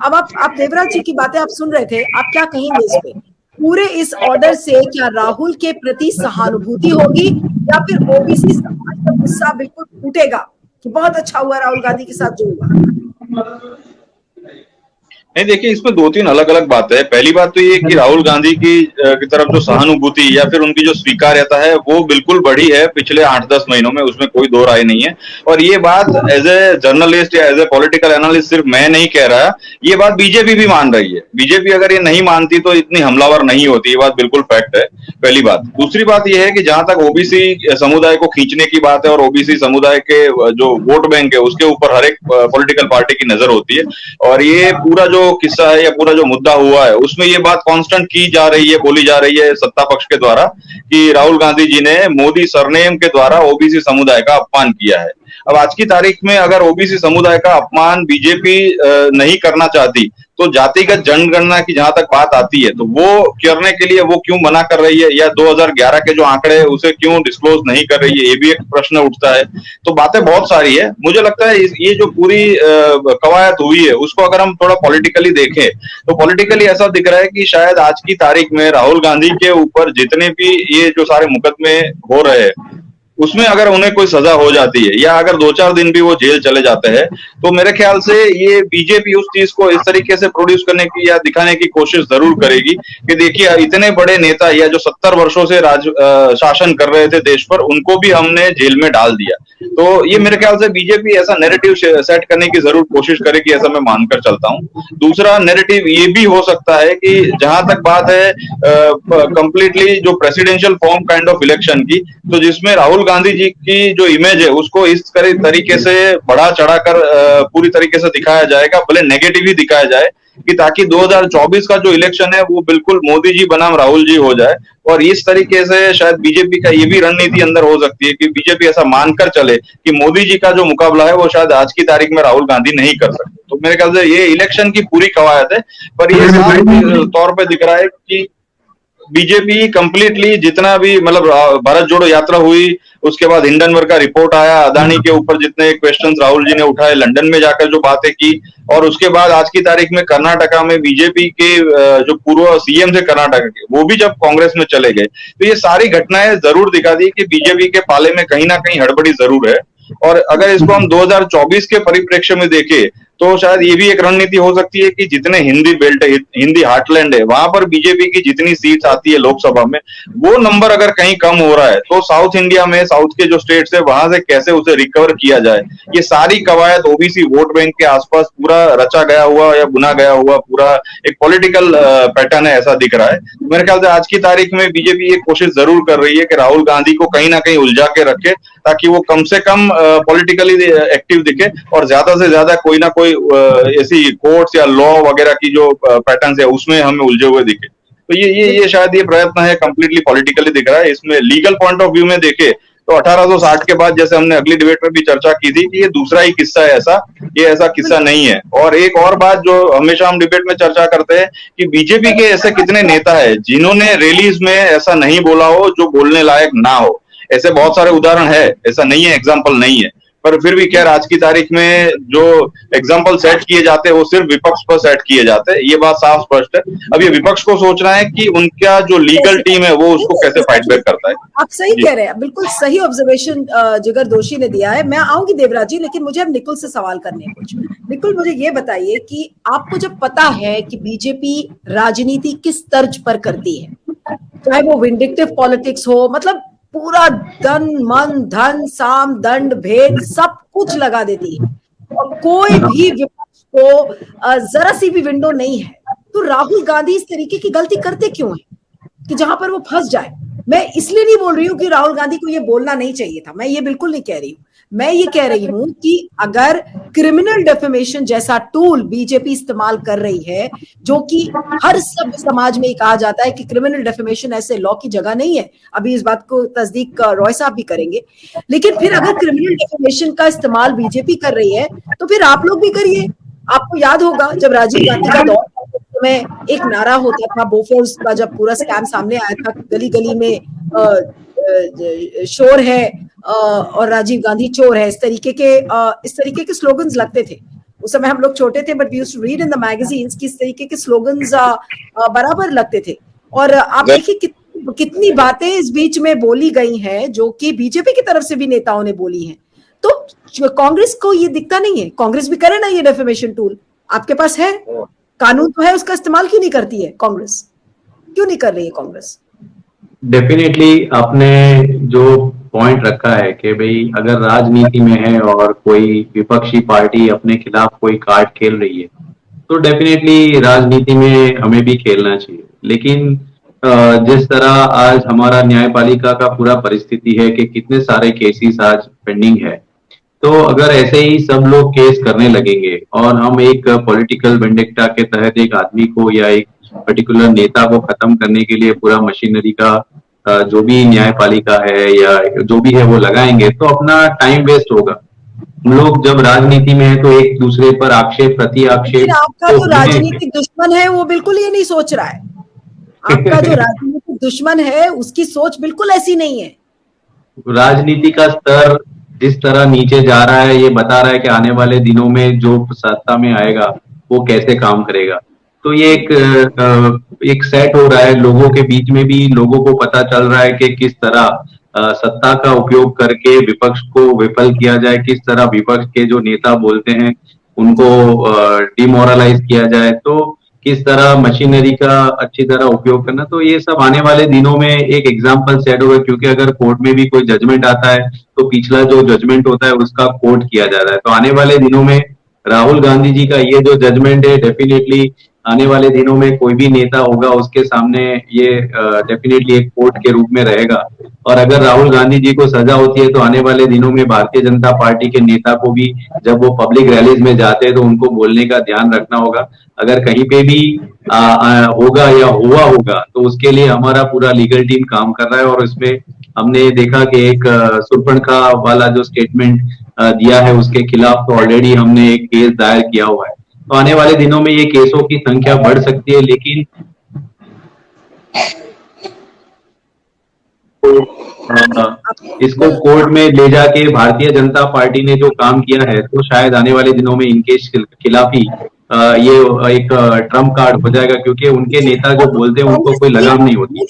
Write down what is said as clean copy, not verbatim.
अब आप देवराज जी की बातें आप सुन रहे थे, आप क्या कहेंगे इस पे? पूरे इस ऑर्डर से क्या राहुल के प्रति सहानुभूति होगी या फिर ओबीसी समाज का गुस्सा बिल्कुल टूटेगा कि बहुत अच्छा हुआ राहुल गांधी के साथ जो हुआ? नहीं, देखिए, इसमें दो तीन अलग अलग बातें हैं। पहली बात तो ये कि राहुल गांधी की तरफ जो सहानुभूति या फिर उनकी जो स्वीकार्यता है वो बिल्कुल बढ़ी है पिछले 8-10 महीनों में, उसमें कोई दो राय नहीं है। और ये बात एज ए जर्नलिस्ट या एज ए पॉलिटिकल एनालिस्ट सिर्फ मैं नहीं कह रहा, ये बात बीजेपी भी मान रही है। बीजेपी अगर ये नहीं मानती तो इतनी हमलावर नहीं होती, ये बात बिल्कुल फैक्ट है। पहली बात। दूसरी बात यह है कि जहां तक ओबीसी समुदाय को खींचने की बात है और ओबीसी समुदाय के जो वोट बैंक है उसके ऊपर हर एक पॉलिटिकल पार्टी की नजर होती है। और ये पूरा जो किस्सा है या पूरा जो मुद्दा हुआ है उसमें ये बात कांस्टेंट की जा रही है, बोली जा रही है सत्ता पक्ष के द्वारा कि राहुल गांधी जी ने मोदी सरनेम के द्वारा ओबीसी समुदाय का अपमान किया है। अब आज की तारीख में अगर ओबीसी समुदाय का अपमान बीजेपी नहीं करना चाहती तो जातिगत जनगणना की जहां तक बात आती है तो वो करने के लिए वो क्यों मना कर रही है, या 2011 के जो आंकड़े है उसे क्यों डिस्क्लोज नहीं कर रही है, ये भी एक प्रश्न उठता है। तो बातें बहुत सारी है। मुझे लगता है ये जो पूरी कवायद हुई है उसको अगर हम थोड़ा पॉलिटिकली देखें तो पॉलिटिकली ऐसा दिख रहा है कि शायद आज की तारीख में राहुल गांधी के ऊपर जितने भी ये जो सारे मुकदमे हो रहे हैं उसमें अगर उन्हें कोई सजा हो जाती है या अगर 2-4 दिन भी वो जेल चले जाते हैं तो मेरे ख्याल से ये बीजेपी उस चीज को इस तरीके से प्रोड्यूस करने की या दिखाने की कोशिश जरूर करेगी कि देखिए इतने बड़े नेता या जो 70 वर्षों से शासन कर रहे थे देश पर, उनको भी हमने जेल में डाल दिया। तो ये मेरे ख्याल से बीजेपी ऐसा नैरेटिव सेट करने की जरूर कोशिश करेगी, ऐसा मैं मानकर चलता हूँ। दूसरा नैरेटिव ये भी हो सकता है कि जहां तक बात है कंप्लीटली जो presidential form kind of election की, तो जिसमें राहुल गांधी जी की जो इमेज है उसको इस तरीके से बढ़ा चढ़ाकर पूरी तरीके से दिखाया जाएगा, भले नेगेटिव ही दिखाया जाए, कि ताकि 2024 का जो इलेक्शन है वो बिल्कुल मोदी जी बनाम राहुल जी हो जाए। और इस तरीके से शायद बीजेपी का ये भी रणनीति अंदर हो सकती है कि बीजेपी ऐसा मानकर चले कि मोदी जी का जो मुकाबला है वो शायद आज की तारीख में राहुल गांधी नहीं कर सकते। तो मेरे ख्याल से ये इलेक्शन की पूरी कवायद है, पर ये साफ तौर पर दिख रहा है कि बीजेपी कंप्लीटली जितना भी मतलब भारत जोड़ो यात्रा हुई, उसके बाद हिंडनबर्ग का रिपोर्ट आया, अदानी के ऊपर जितने क्वेश्चंस राहुल जी ने उठाए, लंदन में जाकर जो बातें की, और उसके बाद आज की तारीख में कर्नाटका में बीजेपी के जो पूर्व सीएम थे कर्नाटका के, वो भी जब कांग्रेस में चले गए, तो ये सारी घटनाएं जरूर दिखा दी कि बीजेपी के पाले में कहीं ना कहीं हड़बड़ी जरूर है। और अगर इसको हम 2024 के परिप्रेक्ष्य में देखें तो शायद ये भी एक रणनीति हो सकती है कि जितने हिंदी बेल्ट है, हिंदी हार्टलैंड है, वहां पर बीजेपी की जितनी सीट्स आती है लोकसभा में, वो नंबर अगर कहीं कम हो रहा है तो साउथ इंडिया में साउथ के जो स्टेट्स है वहां से कैसे उसे रिकवर किया जाए, ये सारी कवायद ओबीसी वोट बैंक के आसपास पूरा रचा गया हुआ या बुना गया हुआ पूरा एक पॉलिटिकल पैटर्न है, ऐसा दिख रहा है। मेरे ख्याल से आज की तारीख में बीजेपी ये कोशिश जरूर कर रही है कि राहुल गांधी को कहीं ना कहीं उलझा के रखे ताकि वो कम से कम पॉलिटिकली एक्टिव दिखे और ज्यादा से ज्यादा कोई ना कोई ऐसी कोर्ट्स या लॉ वगैरह की जो पैटर्न्स है उसमें हमें उलझे हुए दिखे। तो ये शायद ये प्रयत्न है, कंप्लीटली पॉलिटिकली दिख रहा है। इसमें लीगल पॉइंट ऑफ व्यू में देखे तो 1860 के बाद, जैसे हमने अगली डिबेट में भी चर्चा की थी, कि ये दूसरा ही किस्सा है ऐसा, ये ऐसा किस्सा नहीं है। और एक और बात जो हमेशा हम डिबेट में चर्चा करते हैं कि बीजेपी के ऐसे कितने नेता है जिन्होंने रैलीज में ऐसा नहीं बोला हो जो बोलने लायक ना हो। ऐसे बहुत सारे उदाहरण है, ऐसा नहीं है एग्जाम्पल नहीं है, पर फिर भी खैर आज की तारीख में जो एग्जाम्पल सेट किए जाते हैं वो सिर्फ विपक्ष पर सेट किए जाते हैं, ये बात साफ स्पष्ट है। अब ये विपक्ष को सोचना है कि उनका जो लीगल टीम है वो उसको कैसे फाइट बैक करता है। आप सही कह रहे हैं, बिल्कुल सही ऑब्जर्वेशन जिगर दोषी ने दिया है। मैं आऊंगी देवराज जी, लेकिन मुझे अब निकुल से सवाल करने हैं कुछ। निकुल, मुझे ये बताइए कि आपको जब पता है कि बीजेपी राजनीति किस तर्ज पर करती है, चाहे वो विंडिक्टिव पॉलिटिक्स हो, मतलब पूरा तन मन धन साम दंड भेद सब कुछ लगा देती है और कोई भी विपक्ष को जरा सी भी विंडो नहीं है, तो राहुल गांधी इस तरीके की गलती करते क्यों है कि जहां पर वो फंस जाए? मैं इसलिए नहीं बोल रही हूँ कि राहुल गांधी को ये बोलना नहीं चाहिए था, मैं ये बिल्कुल नहीं कह रही हूँ। मैं ये कह रही हूं कि अगर क्रिमिनल डेफेमेशन जैसा टूल बीजेपी इस्तेमाल कर रही है, जो कि हर सभ्य समाज में कहा जाता है कि क्रिमिनल डेफेमेशन ऐसे लॉ की जगह नहीं है, अभी इस बात को तस्दीक रॉय साहब भी करेंगे, लेकिन फिर अगर क्रिमिनल डेफेमेशन का इस्तेमाल बीजेपी कर रही है तो फिर आप लोग भी करिए। आपको याद होगा जब राजीव गांधी का दौर था उस समय एक नारा होता था, बोफोर्स का जब पूरा स्कैम सामने आया था, गली गली में शोर है और राजीव गांधी चोर है, इस तरीके के स्लोगन्स लगते थे। उस समय हम लोग छोटे थे, but we used to read in the magazines कि इस तरीके के स्लोगन्स बराबर लगते थे। और आप देखिए कितनी बातें इस बीच में बोली गई हैं जो कि बीजेपी की तरफ से भी नेताओं ने बोली हैं। तो कांग्रेस को ये दिखता नहीं है, कांग्रेस भी करे ना ये डेफेमेशन टूल, आपके पास है कानून तो है, उसका इस्तेमाल क्यों नहीं करती है कांग्रेस, क्यों नहीं कर रही है कांग्रेस? डेफिनेटली आपने जो पॉइंट रखा है कि भाई अगर राजनीति में है और कोई विपक्षी पार्टी अपने खिलाफ कोई कार्ड खेल रही है तो डेफिनेटली राजनीति में हमें भी खेलना चाहिए। लेकिन जिस तरह आज हमारा न्यायपालिका का पूरा परिस्थिति है कि कितने सारे केसेस आज पेंडिंग है, तो अगर ऐसे ही सब लोग केस करने लगेंगे और हम एक पॉलिटिकल वेंडिक्टा के तहत एक आदमी को या एक पर्टिकुलर नेता को खत्म करने के लिए पूरा मशीनरी का जो भी न्यायपालिका है या जो भी है वो लगाएंगे तो अपना टाइम वेस्ट होगा। हम लोग जब राजनीति में है तो एक दूसरे पर आक्षेप प्रति आक्षेप, आपका जो राजनीतिक दुश्मन है वो बिल्कुल ये नहीं सोच रहा है, आपका जो राजनीतिक दुश्मन है उसकी सोच बिल्कुल ऐसी नहीं है। राजनीति का स्तर जिस तरह नीचे जा रहा है ये बता रहा है कि आने वाले दिनों में जो सत्ता में आएगा वो कैसे काम करेगा। तो ये एक सेट हो रहा है, लोगों के बीच में भी लोगों को पता चल रहा है कि किस तरह सत्ता का उपयोग करके विपक्ष को विफल किया जाए, किस तरह विपक्ष के जो नेता बोलते हैं उनको डिमोरलाइज किया जाए, तो किस तरह मशीनरी का अच्छी तरह उपयोग करना। तो ये सब आने वाले दिनों में एक एग्जाम्पल सेट होगा, क्योंकि अगर कोर्ट में भी कोई जजमेंट आता है तो पिछला जो जजमेंट होता है उसका कोट किया जा रहा है। तो आने वाले दिनों में राहुल गांधी जी का ये जो जजमेंट है डेफिनेटली आने वाले दिनों में कोई भी नेता होगा उसके सामने ये डेफिनेटली एक कोर्ट के रूप में रहेगा। और अगर राहुल गांधी जी को सजा होती है तो आने वाले दिनों में भारतीय जनता पार्टी के नेता को भी जब वो पब्लिक रैलीज में जाते हैं तो उनको बोलने का ध्यान रखना होगा। अगर कहीं पे भी होगा या हुआ होगा तो उसके लिए हमारा पूरा लीगल टीम काम कर रहा है। और इसमें हमने देखा कि एक सुरपणखा वाला जो स्टेटमेंट दिया है उसके खिलाफ तो ऑलरेडी हमने एक केस दायर किया हुआ है। तो आने वाले दिनों में ये केसों की संख्या बढ़ सकती है, लेकिन इसको कोर्ट में ले जाके भारतीय जनता पार्टी ने जो काम किया है तो शायद आने वाले दिनों में इनके खिलाफ ही ये एक ट्रम्प कार्ड हो जाएगा, क्योंकि उनके नेता जो बोलते हैं उनको कोई लगाम नहीं होती।